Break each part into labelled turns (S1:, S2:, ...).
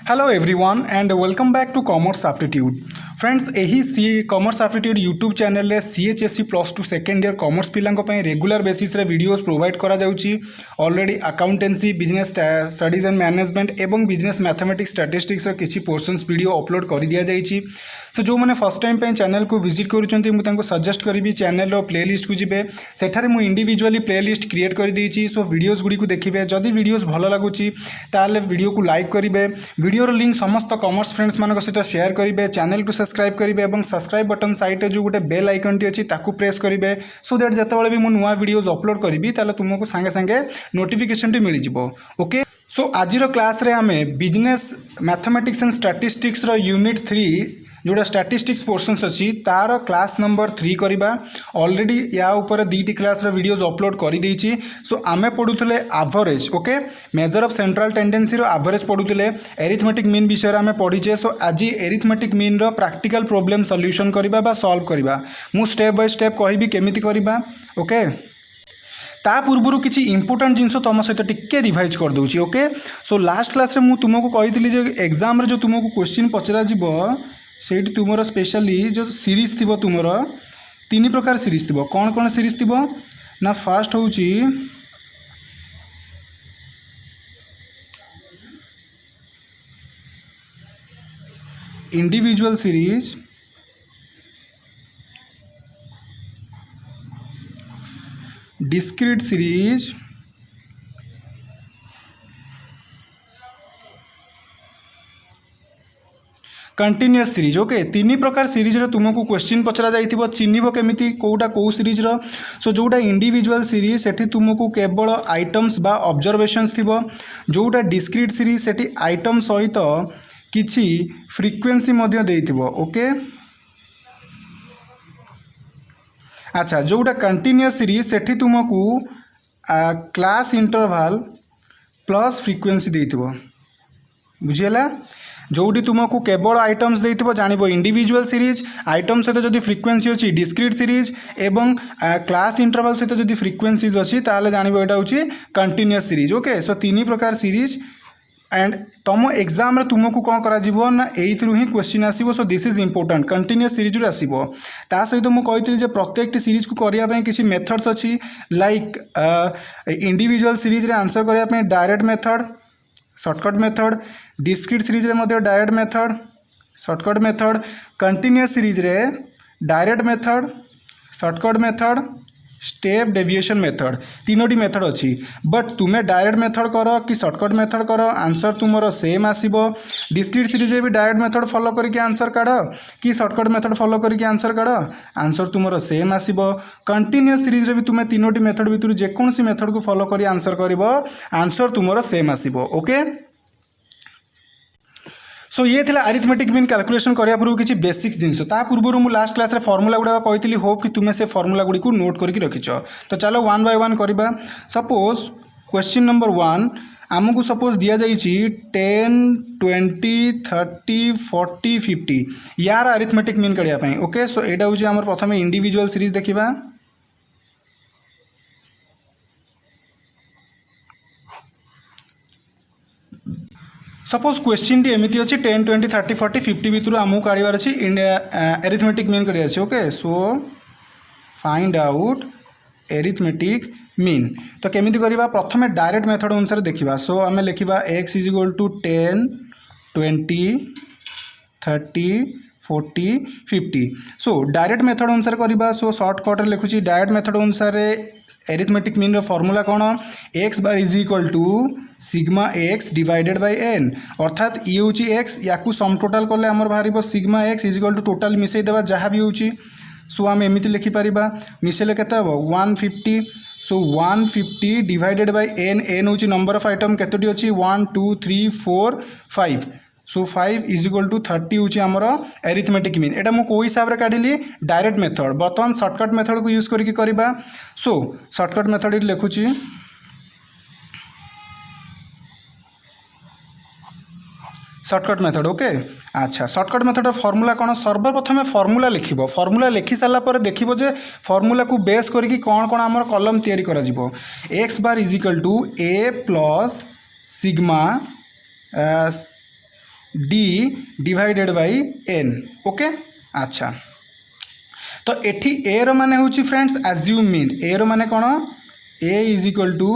S1: Hello everyone and welcome back to commerce aptitude friends यही सी commerce aptitude YouTube channel रे CHSE plus two second year commerce पिलांको पई regular basis रे videos provide करा जाउची already accountancy business studies and management एवं business mathematics statistics रो किछि पोर्शंस वीडियो अपलोड कर दिया जाइछि। सो जो मैंने फर्स्ट टाइम पे चैनल को विजिट करूछंती मु तांको सजेस्ट करिवि चैनल रो प्लेलिस्ट को जिबे सेठारे मु इंडिविजुअली प्लेलिस्ट क्रिएट कर देइछि। सो वीडियोस गुडी को देखिबे जदि वीडियोस भलो लागुछि ताले वीडियो को लाइक करिवे वीडियो रो लिंक समस्त कॉमर्स फ्रेंड्स मानक सहित शेयर करिवे चैनल को सब्सक्राइब करिवे एवं सब्सक्राइब बटन साइड जो गोटे बेल आइकन टी अछि ताकू प्रेस करिवे सो दैट जतबेले भी मु नुवा वीडियोस अपलोड करिवि ताले तुमको संगे संगे नोटिफिकेशन टी मिल जिवो। ओके सो आज क्लास रे हमें बिजनेस मैथमेटिक्स एंड स्टैटिस्टिक्स रो यूनिट 3 जोड़ा स्टैटिस्टिक्स पोर्शंस अच्छी तार क्लास नंबर 3 करवा ऑलरेडी या ऊपर दीटी क्लास वीडियोस अपलोड कर देइछि। सो आमे पढ़ुले average okay measure of central tendency रो एवरेज पढ़ुले एरिथमेटिक मीन विषय आमे पढ़ीचे। सो आज एरिथमेटिक मीन रो प्रैक्टिकल प्रॉब्लम सॉल्यूशन करबा बा सॉल्व करबा मु स्टेप बाय स्टेप कहबी केमिति करबा। ओके ता पूर्व किसी इंपोर्टेंट जिनस तुम सहित टिके रिवाइज कर दूची। ओके सो लास्ट क्लास रे मु तुमको कही जो एग्जाम रे जो तुमको क्वेश्चन पचरा जिवो सेठी तुमर स्पेशली जो सीरीज थी तुमर 3 प्रकार सीरीज थी कौन कौन सीरीज थी ना फास्ट हूँ individual series, discrete series, continuous series. Okay 3 प्रकार सीरीज रे तुमको क्वेश्चन पचरा जाइथिबो चिन्हिबो केमिति कोउटा को सीरीज रो। सो जोटा इंडिविजुअल सीरीज सेठी तुमको केवल आइटम्स बा ऑब्जर्वेशंस थिबो जोटा डिस्क्रीट सीरीज सेठी आइटम सहित किछि फ्रीक्वेंसी मध्ये देइथिबो। ओके अच्छा जोटा कंटिन्यूअस सीरीज सेठी तुमको क्लास इंटरवल प्लस फ्रीक्वेंसी देइथिबो बुझियला। जोटी तुमको केवल आइटम्स देइथिबो जानिबो इंडिविजुअल सीरीज आइटम सहित जदि फ्रीक्वेंसी अछि डिस्क्रीट सीरीज एवं क्लास इंटरवल सहित जदि फ्रीक्वेंसीज अछि ताले जानिबो एटा होछि कंटिन्यूअस सीरीज। ओके सो 3 प्रकार सीरीज एंड तुम एग्जाम रे तुमको कौन करा जिवो ना एइथरु ही क्वेश्चन आसीबो। So this is important continuous series रे आसीबो ता सहित मु कहितली जे प्रत्येक सीरीज को करिया पय किछि मेथड्स अछि लाइक इंडिविजुअल सीरीज रे आंसर करिया पय direct method shortcut method, discrete series रे मध्य direct method shortcut method, continuous series रे direct method shortcut method step deviation method तीनोटी मेथड अच्छी। बट तुम्हें डायरेक्ट मेथड करो कि शॉर्टकट मेथड करो आंसर तुमरो सेम आसीबो। डिस्क्रीट सीरीज भी डायरेक्ट मेथड फॉलो करके आंसर काढ़ कि शॉर्टकट मेथड फॉलो करके आंसर काढ़ आंसर तुमरो सेम आसीबो। कंटिन्यूअस सीरीज रे भी तुम्हें तीनोटी मेथड भितर जेकोसी मेथड को फॉलो करी आंसर करिवो आंसर तुमरो सेम आसीबो। ओके सो ये थिला अरिथमेटिक मीन कैलकुलेशन करिया पूर्व किछि बेसिक्स जिंस ता पूर्व मु लास्ट क्लास रे फार्मूला गुडा कहितली होप कि तुमे से फार्मूला गुडी को नोट करके रखिछ। तो चलो 1 बाय 1 करिबा। सपोज क्वेश्चन नंबर 1 आमको सपोज दिया जाइछि 10 20 30 40 50 यार अरिथमेटिक मीन करिया पई। ओके सो एटा होछि हमर प्रथमे इंडिविजुअल सीरीज देखिबा। सपोज क्वेश्चन टी एमती अच्छी 10 20 30 40 50 भितर आमको काढ़ार अच्छी एरिथमेटिक मीन कर। Okay so find out arithmetic mean तो केमिति करबा प्रथमे डायरेक्ट मेथड अनुसार देखिबा। सो आमे लिखिबा x is equal to 10 20 30 40 50। So direct method अनुसार करबा। सो शॉर्टकट रे लिखुची डायरेक्ट मेथड अनुसार एरिथमेटिक मीन रो फार्मूला कौन x bar is equal to sigma x divided by n अर्थात ये होची x याकू सम टोटल करले हमर बाहरिबो sigma x is equal to total मिसई देबा जहाँ भी होची। सो आम एमिति लिखि परिबा मिसेले केते हबो 150। सो 150 डिवाइडेड बाय n होची नंबर ऑफ आइटम केतोटी अछि 1 2 3 4 5। सो 5 इज इक्वल टू 30 होची हमर एरिथमेटिक मीन। एटा मु को हिसाब रे काढिली डायरेक्ट मेथड बर्तमान शॉर्टकट मेथड को यूज करके करबा। सो शॉर्टकट मेथड इट लिखुची शॉर्टकट मेथड। ओके अच्छा शॉर्टकट मेथड फॉर्मूला कौन सर्वप्रथम फॉर्मूला लिखिबो फॉर्मूला लिखि सारा पर देखिबो जे फॉर्मूला को बेस करके कौन कौन आमर कॉलम तैयारी करा जिवो। X bar is equal to A plus sigma D divided by N. Okay अच्छा तो एठी ए रो माने होची फ्रेंड्स एज्यूम मीन ए रो माने कोन A is equal to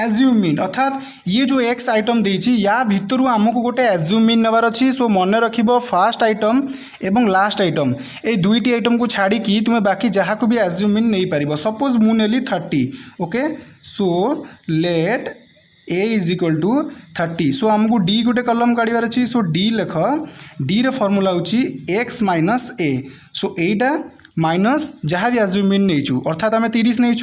S1: assume mean अर्थात ये जो एक्स आइटम देछि या भितर आमको गोटे एज्यूम मीन नेबार अच्छी। सो मन रखिबो फास्ट आइटम एवं लास्ट आइटम ए दुईटी आइटम को छाड़ी कि तुमे बाकी जहाँ को भी एज्यूम मीन नहीं पारिबो। सपोज मु नेली 30 okay so let A is equal to 30। So आमको डी गोटे कलम काढ़ार अच्छी। सो डी लेख डी रे फॉर्मूला होची एक्स माइनस ए। सो एटा माइनस जहाँ भी एज्यूम मीन नहीं अर्थात आम 30 नहीं।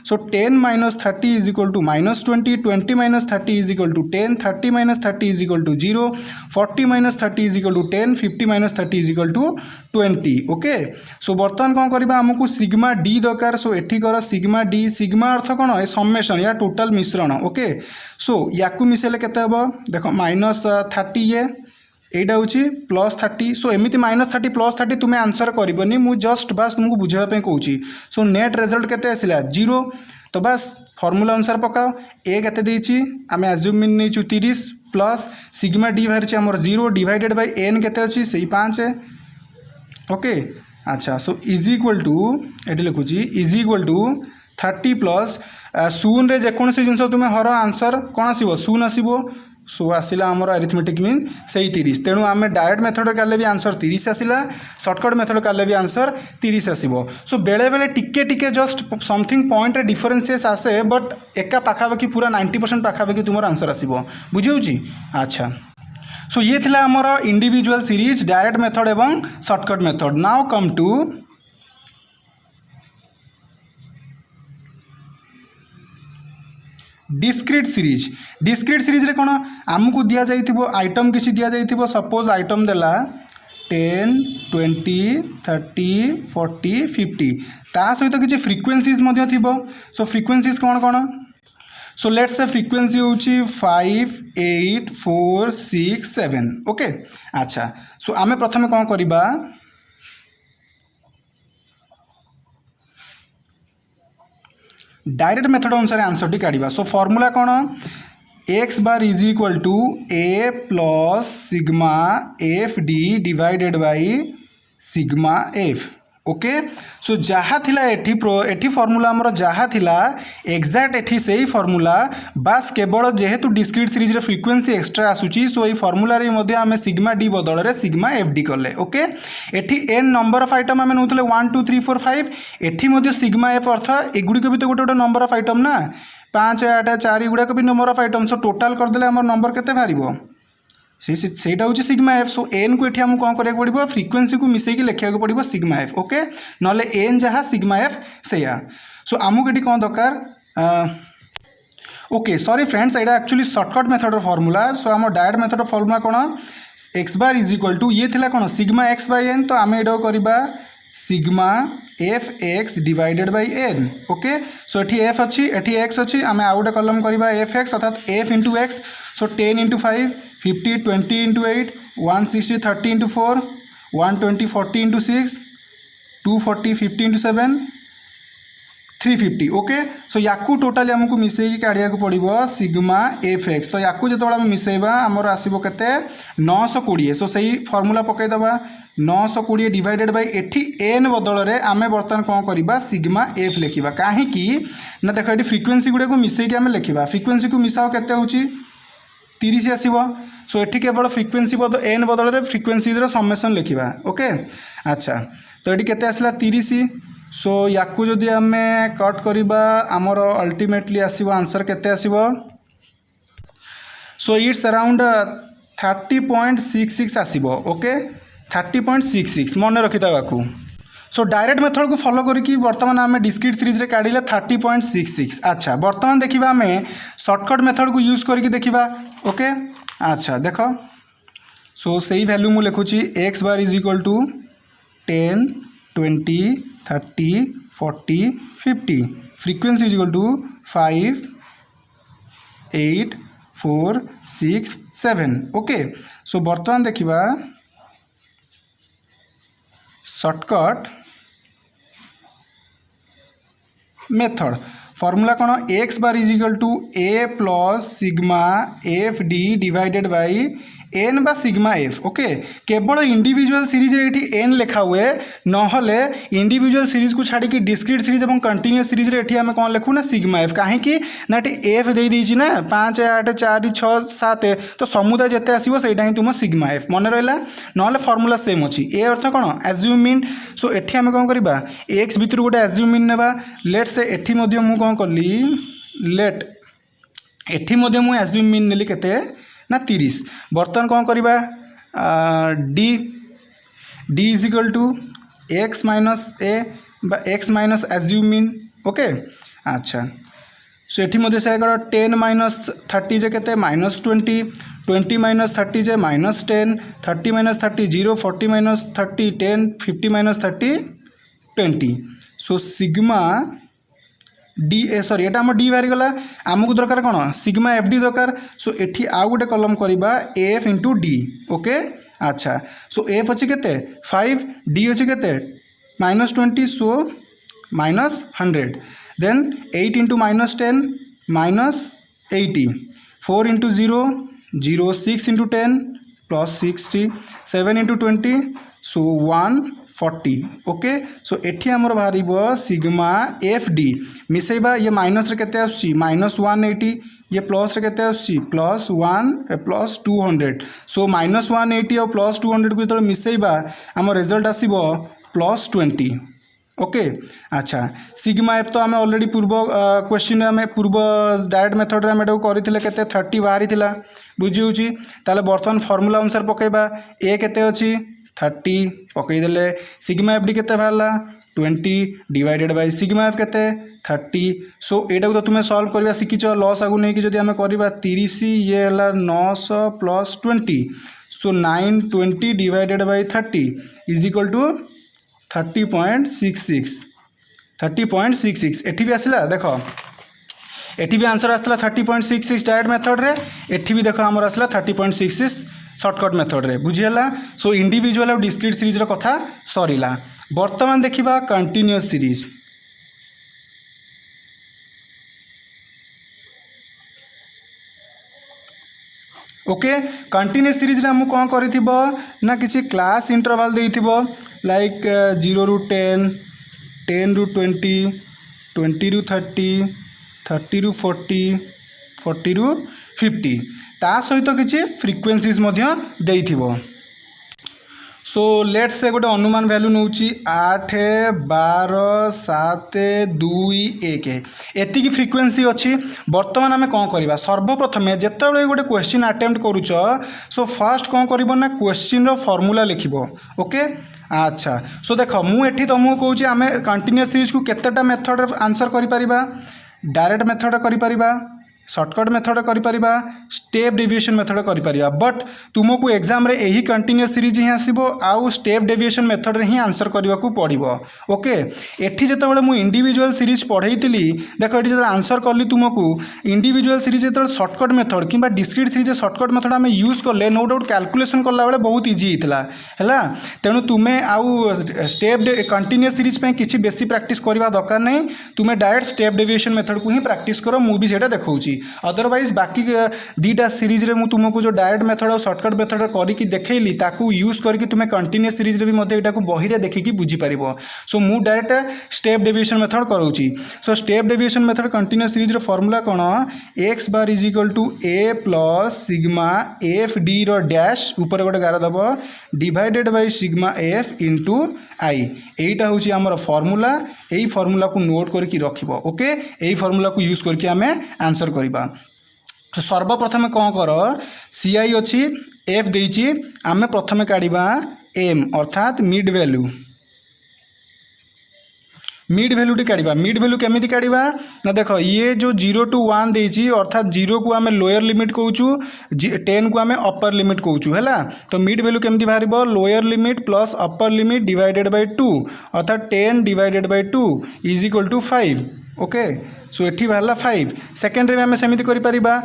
S1: So 10 minus 30 is equal to minus 20, 20 minus 30 is equal to 10, 30 minus 30 is equal to 0, 40 minus 30 is equal to 10, 50 minus 30 is equal to 20। Okay so बर्तमान कौन करवा आमको सिग्मा डी दरकार। सो एठी कर सिग्मा डी सिग्मा अर्थ कौन ए सम्मेशन या टोटाल मिश्रण। ओके सो या मिसेले केते हबो देखो माइनस 30 ये एटा होची प्लस 30। सो एमिति माइनस 30 प्लस 30 तुम्हें आंसर करबनी मु जस्ट बास तुमको बुझाइबा कहूँ। सो नेट रिजल्ट केते आसिला 0। तो बस फॉर्मूला अनुसार पकाओ ए केते देछि आमे एज्यूम मीन नहीं 30 प्लस सिग्मा डी बाहर आमर 0 डिवाइडेड बाय एन केते अछि सेही 5 है। ओके अच्छा सो इज इक्वल टू एटी लिखुची इज इक्वल टू 30 प्लस शून रे जेकोसी जिनस तुम्हें हर आंसर कौन आसो शून आसो। सो आसला आमर अरिथमेटिक मीन से 30। तेणु आम डायरेक्ट मेथड काले भी आंसर 30 आसला सर्टकट मेथड काले भी आंसर 30 आसो। सो बेले बेले टिके टिके जस्ट समथिंग पॉइंट डिफरेंसेस आसे बट एका पाखापाखि पूरा 90% पाखापाखि तुम आंसर आसो बुझे। अच्छा सो ये थिला आमर इंडिविजुअल सीरीज डायरेक्ट मेथड एवं shortcut method. Now come to discrete series. Discrete series रे कोन आमको दिया जाइथिबो आइटम किछि दिया जाइथिबो। सपोज आइटम देला 10 20 30 40 50 ता सहित किछि फ्रीक्वेंसीज मध्य थिबो। सो फ्रीक्वेंसीज कोन कोन सो लेट्स से फ्रीक्वेंसी होची 5 8 4 6 7। ओके अच्छा सो आमे प्रथमे कोन करिबा डायरेक्ट मेथड अनुसार आंसर टी काढ़ा। सो फॉर्मूला कौन x bar is equal to A plus sigma F D divided by sigma F. Okay so जहाँ थिला एठी फॉर्मूला आमर जहाँ थिला एक्जाक्ट एठी सेही फॉर्मूला बास केवल जेहेतु डिस्क्रीट सीरीज रे फ्रीक्वेंसी एक्स्ट्रा आसुची। सो ये फॉर्मूला रे मध्य आमे सिग्मा डी बदल रे सिग्मा एफ डी कले। ओके एठी एन नंबर ऑफ आइटम आमे नउतले 1 2 3 4 5 एठी मध्य सिग्मा एफ अर्थ एगुडी को भी तो गोटे नंबर ऑफ आइटम ना 5 8 4 गुडा को भी number of item. So total कर देले हमर नंबर केते बारिबो सेटा हूँ सिग्मा एफ। सो एन को ये कौन करा पड़ो फ्रीक्वेंसी को मिसेक लिखा पड़ो सिग्मा एफ। ओके नले एन जहाँ सिग्मा एफ सेया। सो आमको ये कौन दरकार ओके सॉरी फ्रेंड्स एटा actually shortcut method formula. So आम डायरेक्ट मेथड फॉर्मूला कौन x bar is equal to ये थिला कौन सिग्मा एक्स बाय एन। तो आम ये करवा sigma F X divided by N. Okay so एटी एफ अच्छी एटी एक्स अच्छी आम आउ गोटे कलम करवा एफ एक्स अर्थात F into X. So 10 into 5 50 20 into 8 160 30 into 4 120 40 into 6 240 50 into 7 350। Okay so याकू टोटाली आमको मिसेक काढ़ा पड़ो सिग्मा एफ एक्स। तो याकू जो आम मिसेबा आमर आसो के 920। सो सही फॉर्मूला पकईदबा 920 डिवाइडेड बाई एठी एन बदल रे आमे बर्तमान कौन करवा सिग्मा एफ लिखा कहीं ना देख ये फ्रीक्वेंसी गुड़ा को मिसेक आम लिखा फ्रीक्वेंसी को मिसाओ के 30 आसो। सो एठी केवल फ्रीक्वेंसी एन बदल रे फ्रीक्वेंसी सम्मेशन लिखा। ओके अच्छा तो ये केते आसला 30। सो याकू जदि आम कट करवा आमर अल्टीमेटली आसो आंसर केते आसो। सो इट्स अराउंड 30.66 आसो। ओके 30.66 मन रखिता बाकू। सो डायरेक्ट मेथड को फॉलो करके बर्तमान आम डिस्क्रीट सीरीज रे काढ़िले 30.66। अच्छा बर्तमान देखा आम सर्टकट मेथड को यूज करके देखा। ओके अच्छा देख सो सही वैल्यू मु लिखुची X bar is equal to 10 20 30 40 50 frequency is equal to 5 8 4 6 7। Okay so बर्तमान देखा सर्टकट मेथड। फॉर्मूला कौन x bar is equal to A plus sigma F D divided by N बा सिग्मा एफ ओके केवल individual series ये N लिखा हुए नहले individual series को छाड़ी कि डिस्क्रीट सीरीज और कंटिन्यूअस सीरीज रे आम कौन लिखू ना सिग्मा एफ कहीं ना एफ दे देइछि ना 5 8 4 6 7 तो समुदाय जिते आसो से तुम सिग्मा एफ मन रहा ना फॉर्मूला सेम अच्छी ए अर्थ कौन एज्यूम मीन सो एठी आम कौन करवा एक्स भितर गोटे एज्यूम मीन नेबा लेट से एठी मध्य मु कौन कली लेट एठी मध्य मु एज्यूम मीन नेली केते ना 30 बर्तमान कौन करवा D D is equal to X minus A बा X minus assume mean okay अच्छा सो एठी मध्य से 10 माइनस 30 जे केते minus 20 20 minus 30 J minus 10 30 minus 30 0 40 minus 30 10 50 minus 30 20 so sigma D A sorry एटा हम डी बाहरी गला आमको दरकार कौन सिग्मा एफ डी दरकार सो एठी आउ गोटे कलम करवा एफ इंटू डी ओके अच्छा सो एफ अच्छी केते 5 डी अच्छी केते minus 20 so minus 100 then 8 into minus 10 minus 80 4 into 0 0 6 into 10 plus 60 7 into 20 so 140 okay so एठी आमर बाहर सिग्मा एफ डी मिसेबा ये माइनस रे केते आसुची माइनस 180 ये प्लस रे केते आसुची प्लस 1 प्लस 200 सो माइनस 180 और प्लस 200 को जो मिसेबा आम रिजल्ट आसीबो प्लस 20 ओके अच्छा सिग्मा एफ तो आम ऑलरेडी पूर्व क्वेश्चन आम पूर्व डायरेक्ट मेथड आम करते केते 30 बाहरी थिला बुझी होची ताले बर्तमान फॉर्मूला अनुसार पकेबा ए केते अछि 30 पकईदे सिग्मा एफ डी केते बाहरला 20 डिवाइडेड बाय सिग्मा एफ केते 30 सो एटा तो तुम्हें सॉल्व करवा शिखिच लॉस आगु नहीं कि जदि आम करवा 30 ये है 900 plus 20 so 920 divided by 30 is equal to 30.66 30.66 एठी भी आसला देख एठी भी आंसर आसला 30.66 डायरेक्ट मेथड रे एठी भी देख आमर आसला 30.66 शॉर्टकट मेथड रे बुझीला सो इंडिविजुअल और डिस्क्रीट सीरीज रो कथा सरीला वर्तमान देखिबा continuous series okay continuous series रे हम कौन करिथिबो ना किछि क्लास इंटरवल देइथिबो लाइक 0 रु 10 10 रु 20 20 रु 30 30 रु 40 40 रु 50 ता सहित किछि फ्रिक्वेंसीज मध्य देइथिबो सो लेट्स से गोटे अनुमान वैल्यू नौची 8 12 7 2 1 एतिकी फ्रिक्वेंसी अच्छी बर्तमान आम कौन करवा सर्वप्रथम जिते गोटे क्वेश्चन अटेम्प्ट करुच सो फास्ट कौन कर क्वेश्चन रो फॉर्मूला लिखिबो ओके अच्छा सो देख मुझे तुमको कहूँ आम कंटिन्यूअस सीरीज को केतेटा मेथड आंसर करिपरिबा डायरेक्ट मेथड करिपरिबा शॉर्टकट मेथड करिपरिबा स्टेप डेविएशन मेथड करिपरिबा बट तुमको एग्जाम रे यही कंटिन्यूअस सीरीज ही आसीबो आउ स्टेप डेविएशन मेथड रे ही आंसर करबा को पड़िबो ओके एठी जते बेले मु इंडिविजुअल सीरीज पढ़ैतिली देखो एठी जते आंसर करली तुमको इंडिविजुअल सीरीज जते शॉर्टकट मेथड किबा डिस्क्रीट सीरीज शॉर्टकट मेथड आमे यूज करले नो डाउट कैलकुलेशन करला बेले बहुत इजी हितला हैला तेनु तुमे आउ स्टेप कंटिन्यूअस सीरीज पे किछि बेसी प्रैक्टिस करबा दरकार नै तुमे डायरेक्ट स्टेप डेविएशन मेथड को ही प्रैक्टिस करो मु भी सेटा देखौची अदरवाइज बाकी दीटा सीरीज रे मु तुमको जो डायरेक्ट मेथड और शॉर्टकट मेथड करिकी देखैली ताकू यूज करके तुमे कंटिन्यूअस सीरीज रे भी मते एटा को बही रे देखिकी बुझी परिबो सो मु डायरेक्ट स्टेप डेविएशन मेथड करूची so step deviation method continuous series रो फार्मूला कोन x bar is equal to a plus sigma f d रो डैश ऊपर गोटे गार दबो divided by sigma f into i एटा होची हमर फार्मूला एई फार्मूला को नोट करके रखिबो ओके एई फार्मूला को यूज करके हमें आंसर करबा सर्वप्रथम कौन कर सी आई अच्छी एफ देइछि आमे प्रथम काढ़ा एम अर्थात मिड वैल्यू काढ़ा मिड वैल्यू केमिति काढ़ा ना देख ये जो 0 to 1 देइछि अर्थात 0 को आमे लोअर लिमिट कहूँ 10 को आमे अपर लिमिट कहूँ है तो मिड वैल्यू केमिति बाहर lower limit plus upper limit divided bye 2 अर्थात 10 divided by 2 is equal to 5 okay so एठी बाहरला 5 सेकेंड रे आमे सेमिति करि परिबा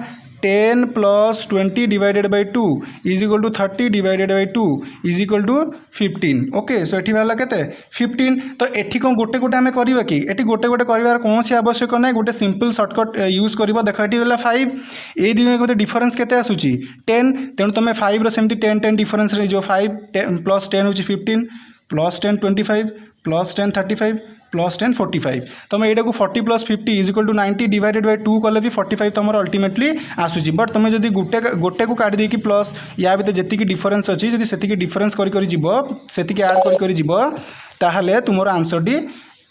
S1: 10 plus 20 divided bye 2 is equal to 30 divided bye 2 is equal to 15। Okay so एठी बाला केते 15। तो एठी कोन गोटे गोटे आमे करबा कि एठी गोटे गोटे करबार कोनसी आवश्यक नै, गोटे सिंपल शॉर्टकट यूज करबा। देखो एठी होला 5 ए दी में डिफरेंस केते आसुची 10, तेणु तुम 5 रो सेमती 10 10 डिफरेंस रे जो 5 प्लस 10 होची 15 प्लस 10 25 प्लस 10 35 प्लस 10 45। तुम यहाँ को 40 plus 50 is equal to 90 divided bye 2 कले भी 45 तुम अल्टीमेटली आसूची। बट तुम जब गोटे गोटे को काट देकी प्लस या भीतर जी डिफरेंस अच्छी जब से डिफरेंस करी आड कर ताहले तुम आंसर टी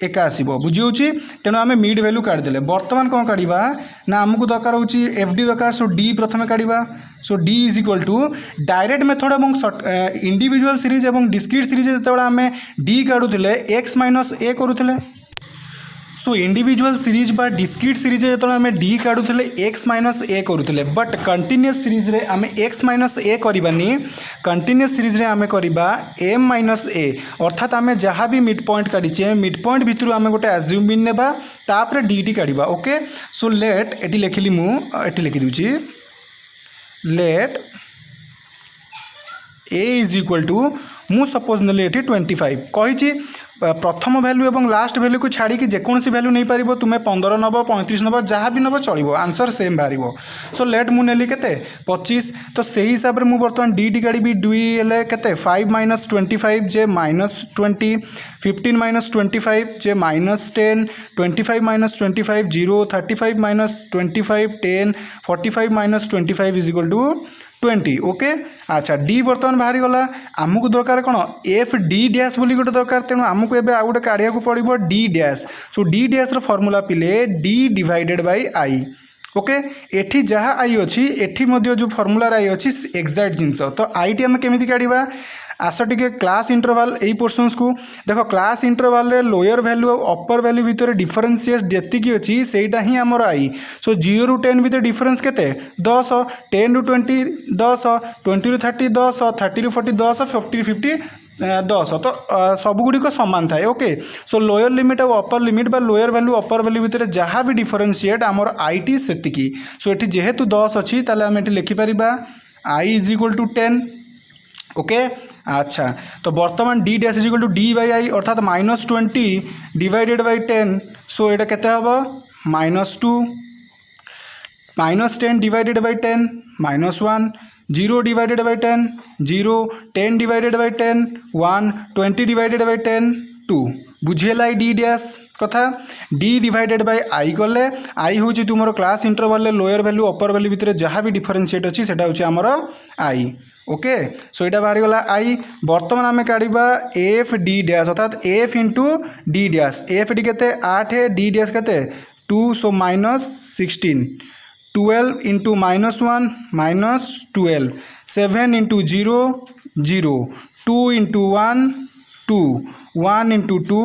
S1: एका आसब बुझी। तेणु आम मिड वैल्यू काढ़ीदे। बर्तमान कौन काढ़ा ना आमको दरकार हो एफ डी दरकार। सो डी प्रथम काढ़ा। So D is equal to direct method और इंडिविजुअल सीरीज और डिस्क्रीट सीरीज जो आम डी काढ़ुले एक्स माइनस ए करूले। सो इंडिविजुअल सीरीज बा डिस्क्रीट सीरीज जो आम डी काढ़ुले एक्स माइनस ए करूले। बट कंटिन्यूअस सीरीज रे आम एक्स माइनस ए करबानी, कंटिन्यूअस सीरीज रे आम करबा एम माइनस ए। अर्थात आम जहाँ भी मिड पॉइंट काढ़ीचे मिड पॉइंट भितर आम गोटे एज्यूमिन नेबा तापर डी टी काढ़ा। ओके सो लेट एटी लिखिली मुझे लिखि दूची let A is equal to मु सपोज नेली एटी 25 कही प्रथम वैल्यू और लास्ट वैल्यू को छाड़ी जेकोसी वैल्यू नहीं पार तुम्हें 15 नब 35 नब जहाँ भी नब चलो आंसर सेम बाहर। सो लेट मु नेली केते 25। तो से हिसाब से मुझे बर्तमान डी टी काढ़ी दुई हेल्ले केते 5 माइनस 25 जे माइनस 20 15 माइनस 25 जे minus 10 25 minus 25 0 35 minus 25 10 45 minus 25 is equal to 20। Okay अच्छा डी बर्तमान बाहरी गला। आमको दरकार कौन एफ डी डैश बोली गोटे दरकार। तेणु आमको एबे आ गोटे काढ़िया को पड़ो डी डैश। सो डी डैश रो फॉर्मूला पिले D divided by I. Okay एठी जहाँ आई अच्छी एठी मध्य जो फॉर्मूला आई अच्छी एक्जाक्ट जिनस। तो आई टी आम केमी काढ़ा आस टे क्लास इंटरवाल यही पोर्सन्स को देख। क्लास इंटरवाल रे लोअर वैल्यू और अपर वैल्यू भितर डिफरेंशिएट जी अच्छी सेटा ही आमर आई। सो 0 रू 10 भितर डिफरेंस केते 10 10 रू 20 10 20 रू 30 10 30 रू 40 10 40 रू 50 10। तो सबुगुड़िक सामान थाए। ओके सो लोअर लिमिट और अपर लिमिट बा लोअर वैल्यू अपर वैल्यू भितर जहाँ भी डिफरेंशिएट आमर आई टी सेतिकी। सो ये जेहेतु 10 अच्छी ताले आम ये लिखिपर i is equal to 10। Okay अच्छा तो बर्तमान d dash is equal to d by i अर्थात माइनस 20 डिवाइडेड बाई 10। सो ये केते हम minus 2 minus 10 divided by 10 minus 1 0 divided by 10 0 10 divided by 10 1 20 divided by 10 2। बुझेला डी डैश कथा। डी डिवाइडेड बाय आई कले आई हूँ तुम क्लास इंटरवल लोअर वैल्यू अपर value भितर जहाँ भी डिफरेंशिएट अच्छी से आमर आई। ओके सो यहाँ बाहरी गला आई। बर्तमान आम काढ़ा एफ डी डैश अर्थात F into D dash. F D केते 8 डी डैश केते 2 so minus 16 12 into minus 1 minus 12 7 into 0 0 2 into 1 2 1 into 2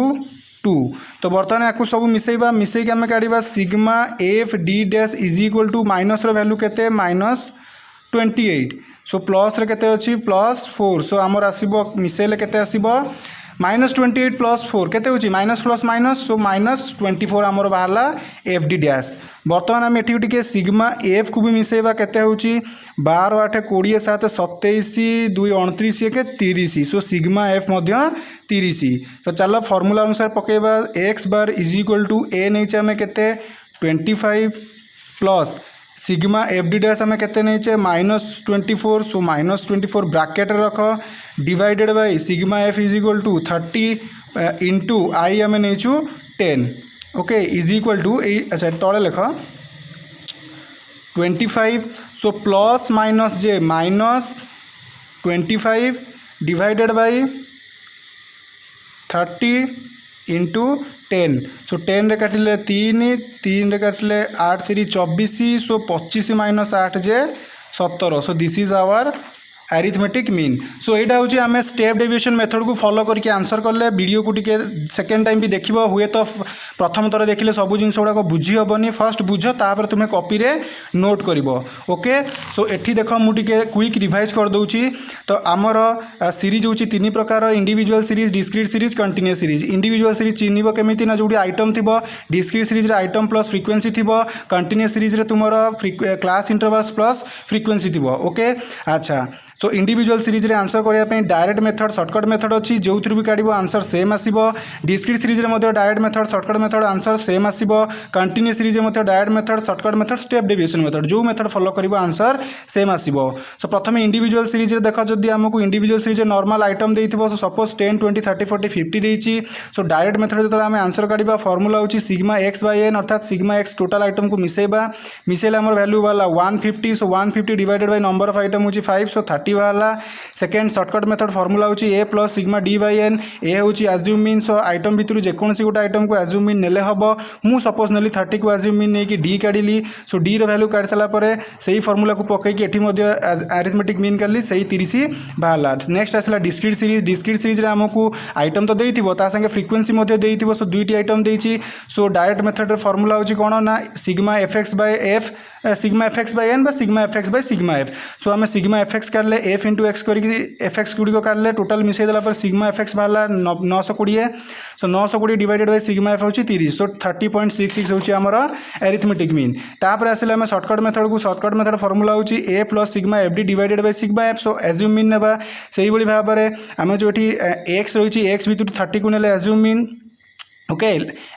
S1: 2। तो बर्तमान या सब मिसेबा मिसेक आम काढ़ा sigma F D dash is equal to minus value केते माइनस 28। सो प्लस रे केते अछि प्लस 4। सो आमर आसीबो मिसेले केते आसीबो माइनस 28 प्लस 4 केते होची माइनस प्लस माइनस। सो माइनस 24 आमर बाहरला एफ डी डैश। बर्तमान आम एठी टिके सिग्मा एफ को भी मिसेबा केते होची 12 8 20 7 27 2 29 1 30। सो सिग्मा एफ मध्य 30। तो चलो फॉर्मूला अनुसार पकेबा X bar is equal to A नहीं आम केते 25 plus sigma F D dash आम केते नहीं माइनस 24। सो माइनस 24 ब्राकेट रख divided by sigma F is equal to 30 into I आम नहीं 10। ओके इज इक्वल टू अच्छा तले लिख 25। सो प्लस माइनस जे minus 25 divided by 30 into 10। So 10 रे काटिले 3 3 रे काटिले 8 3 24। सो 25 माइनस 8 जे 17। So this is our arithmetic mean. So यहाँ हूँ आम स्टेप डेविएशन मेथड को फॉलो करके आंसर कले वीडियो को टिके सेकेंड टाइम भी देख हुए तो प्रथम थर देखिले सब जिन गुड़ाक बुझी हेनी फर्स्ट बुझ तापर तुम्हें कॉपी रे नोट कर ओके। सो एठी देख मुझे क्विक रिवाइज कर दूची। तो आमर सीरीज हूँ तीन प्रकार individual series discrete series continuous series. Individual series चिन्ह केमिति ना जो आइटम थी discrete series item plus frequency थी कंटिन्यूअस सीरीज रे तुमर क्लास इंटरवल्स प्लस फ्रिक्वेंसी थी ओके। अच्छा सो इंडिविजुअल सीरीज रे आंसर करने डायरेक्ट मेथड शॉर्टकट मेथड अच्छी जो थ्रू भी काढ़ आंसर सेम आसो। डिस्क्रीट सीरीज रे direct method shortcut method answer same आसो। कंटिन्यूअस सीरीज रे direct method shortcut method step deviation method जो मेथड फॉलो कर आंसर सेम आसो। सो प्रथम इंडिविजुअल सीरीज रे देख जदि आमको इंडिविजुअल सीरीज नॉर्मल आइटम देइथिबो सो सपोज 10 20 30 40 50 देइछि। सो डायरेक्ट मेथड जो आम आंसर काढ़ा फॉर्मूला होची सिग्मा एक्स बाय एन अर्थात सिग्मा एक्स टोटल आइटम को मिसेबा मिसेले आमर वैल्यू वाला 150। So 150 divided by number of item होची 5 सो 30 वाला। सेकेंड शॉर्टकट मेथड फॉर्मूला होची A plus sigma D by N A होची एज्यूम मीन। सो आइटम भितर जेकोसी गोटे आइटम को एज्यूम मीन नेले हम मु सपोज नेली 30 को एज्यूम मीन नहीं कि डी काढ़ी। सो डी रो वैल्यू काढ़ी सारा पर सही फॉर्मूला को पकईकि एठी मध्ये अरिथमेटिक मीन काढ़ी सही 30 बाहला। नेक्स्ट आसला डिस्क्रीट सीरीज। डिस्क्रीट सीरीज रे हमको आइटम तो देइथिबो ता संगे फ्रिक्वेंसी मध्ये देइथिबो। सो दुईटी आइटम देइछि। सो डायरेक्ट मेथड रे फॉर्मूला होची कोन ना sigma F X by F sigma F X by N बा sigma F X by sigma F. So आम सिग्मा एफएक्स काढ़ले एफ इंटू एक्स करके एफएक्स गुड़िक काढ़ले टोटाल मिसई देला पर सिग्मा एफएक्स बाहला 920। So 920 divided by sigma F होची 30। सो 30.66 होची हमर अरिथमेटिक मीन। तापर आसिले हम शॉर्टकट मेथड को शॉर्टकट मेथड फॉर्मूला होची A plus sigma F D divided by sigma F. So assume mean नेबा सेही बळी भाबरे आम जो एक्स रही एक्स भितर 30 को नेले assume mean okay.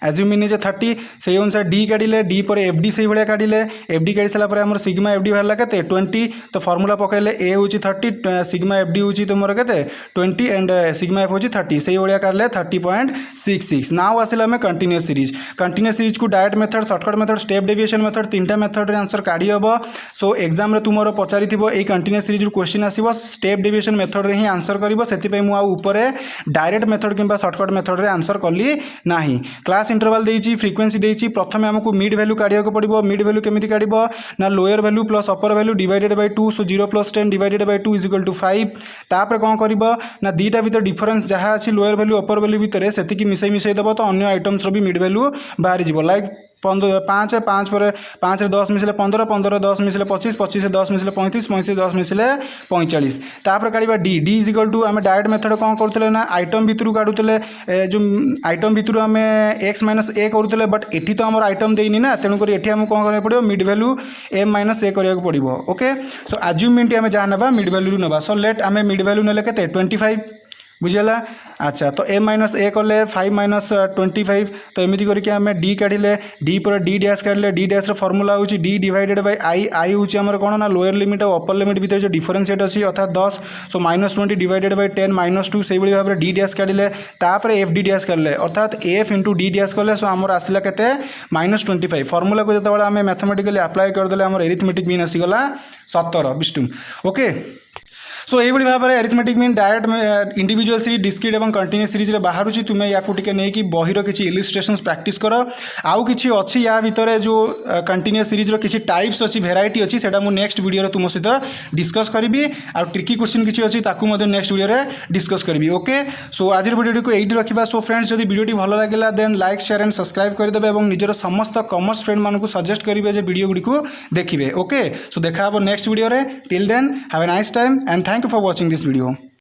S1: Assume mean जे 30 से अनुसार डी काढ़ले डी पर एफ डी से भाया काढ़ले एफ डी काढ़ी सारापर आम सिग्मा एफ डी बाहर के 20। तो फॉर्मूला पकड़े ए हूँ 30 सिग्मा एफ डी हूँ तुम के 20 एंड सिग्मा एफ हूँ 30 से भाया काढ़ले 30.66। नाउ आसिले आम कंटिन्यूअस सीरीज। कंटिन्यूअस सीरीज को direct method shortcut method step deviation method तीन मेथड रे आंसर काढ़ी हम। सो एग्जाम रे तुम पचारि ये कंटिन्यूअस सीरीज क्वेश्चन आसो स्टेप डेविएशन मेथड रे ही आंसर कर से मुझे डायरेक्ट मेथड कि शॉर्टकट मेथड रे आंसर कली ना। क्लास इंटरवल देइछि फ्रिक्वेंसी देइछि प्रथम हमको मिड वैल्यू काढ़िया को पड़िबो। मिड वैल्यू केमिति काढ़िबो ना lower value plus upper value divided bye 2। So 0 plus 10 divided by 2 is equal to 5। तापर कोन करबो ना दीटा भीतर डिफरेंस जहाँ अछि लोअर वैल्यू अपर वैल्यू भीतर सेति मिसई दबो तो अन्य आइटम्स रो भी मिड वैल्यू बाहरी जिवो। लाइक 5 5 पर 5 रे 10 मिसले 15 15 रे 10 मिसले 25 25 रे 10 मिसले 35 35 रे 10 मिसले 45। तापर काढ़िबा D D is equal to आम डायरेक्ट मेथड कौन करुले ना आइटम भितर काढ़ुले जो आइटम भितर आम एक्स माइनस ए करुले बट एठी तो आम आइटम देनी ना तेणुक एठी आमको कौन करा पड़ो मिड वैल्यू एम माइनस ए करा पड़ो ओके। सो एज्यूम आम जहाँ ना मिड वैल्यू ना। सो लेट आम मिड वैल्यू नेले के 25 बुझेगा। अच्छा तो एम माइनस ए कले 5 माइनस 25 तो एमती करके आम डी काढ़ले डी पर डी डैश काढ़ले डी डैश फॉर्मूला होची D divided by I I हूँ आमर कौन ना लोअर लिमिट और अपर लिमिट भीतर जो डिफरेंशिएट अच्छी अर्थात 10। सो -20 डिवाइडेड बाय 10 -2 से भाव में डी डैश काढ़ले तापर एफ डी डैश काढ़ले अर्थात एफ इंटू डी डैश कले। सो आमर आसला के -25 फॉर्मूला को जो आम मैथमेटिकली अप्लाई करदे आम arithmetic mean आसीगला 17 Vishnu okay. So ये भाव में arithmetic mean direct individual series discrete और कंटिन्यूअस सीरीज रे बाहर तुम्हें या नहीं बहिर किसी इलिस्ट्रेशंस प्रैक्टिस कर आउ किसी अच्छी या भितर जो कंटिन्यूअस सीरीज रो किसी टाइप्स अच्छी भेराइटी अच्छी से नेक्स्ट वीडियो तुम सहित डिस्कस करी आ ट्रिकी क्वेश्चन किसी अच्छी नेक्स्ट वीडियो डिस्कस करी ओके। सो आज वीडियो को यही रखा। सो फ्रेंड्स जब वीडियो भल लगे then like share and subscribe करदे और निजर समस्त कॉमर्स फ्रेंड मानक सजेस्ट करेंगे वीडियो गुड़ी को देखिए ओके। सो देखा next video till then have a nice time and thank you for watching this video.